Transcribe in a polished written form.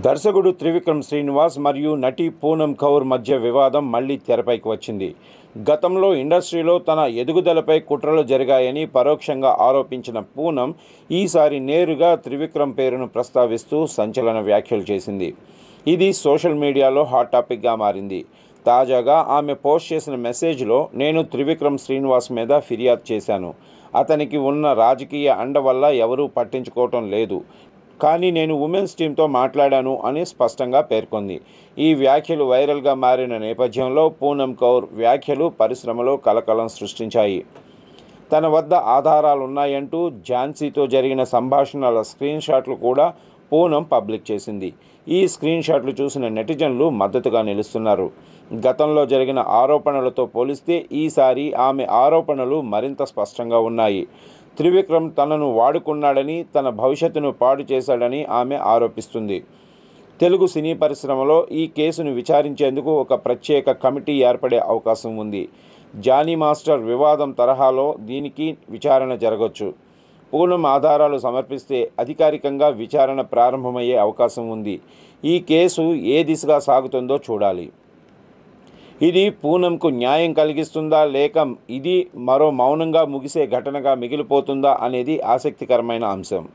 దర్శకుడు త్రివిక్రమ్ శ్రీనివాస్ మరియు నటి పూనమ్ కౌర్ మధ్య వివాదం మళ్లీ తెరపైకి వచ్చింది. గతంలో ఇండస్ట్రీలో తన ఎదుగుదలపై కుట్రలు జరిగాయని పరోక్షంగా ఆరోపించిన పూనమ్ ఈసారి నేరుగా త్రివిక్రమ్ పేరును ప్రస్తావిస్తూ సంచలన వ్యాఖ్యలు చేసింది. ఇది సోషల్ మీడియాలో హాట్ టాపిక్గా మారింది. తాజాగా ఆమె పోస్ట్ చేసిన మెసేజ్లో, నేను త్రివిక్రమ్ శ్రీనివాస్ మీద ఫిర్యాదు చేశాను. అతనికి ఉన్న రాజకీయ అండ వల్ల ఎవరూ పట్టించుకోవటం లేదు. కానీ నేను ఉమెన్స్ టీంతో మాట్లాడాను అని స్పష్టంగా పేర్కొంది. ఈ వ్యాఖ్యలు వైరల్గా మారిన నేపథ్యంలో పూనమ్ కౌర్ వ్యాఖ్యలు పరిశ్రమలో కలకలం సృష్టించాయి. తన వద్ద ఆధారాలున్నాయంటూ ఝాన్సీతో జరిగిన సంభాషణల స్క్రీన్ షాట్లు కూడా పూనమ్ పబ్లిక్ చేసింది. ఈ స్క్రీన్ షాట్లు చూసిన నెటిజన్లు మద్దతుగా నిలుస్తున్నారు. గతంలో జరిగిన ఆరోపణలతో పోలిస్తే ఈసారి ఆమె ఆరోపణలు మరింత స్పష్టంగా ఉన్నాయి. త్రివిక్రమ్ తనను వాడుకున్నాడని, తన భవిష్యత్తును పాడు చేశాడని ఆమె ఆరోపిస్తుంది. తెలుగు సినీ పరిశ్రమలో ఈ కేసును విచారించేందుకు ఒక ప్రత్యేక కమిటీ ఏర్పడే అవకాశం ఉంది. జానీ మాస్టర్ వివాదం తరహాలో దీనికి విచారణ జరగొచ్చు. పూనమ్ ఆధారాలు సమర్పిస్తే అధికారికంగా విచారణ ప్రారంభమయ్యే అవకాశం ఉంది. ఈ కేసు ఏ దిశగా సాగుతుందో చూడాలి. ఇది పూనమ్కు న్యాయం కలిగిస్తుందా, లేక ఇది మరో మౌనంగా ముగిసే ఘటనగా మిగిలిపోతుందా అనేది ఆసక్తికరమైన అంశం.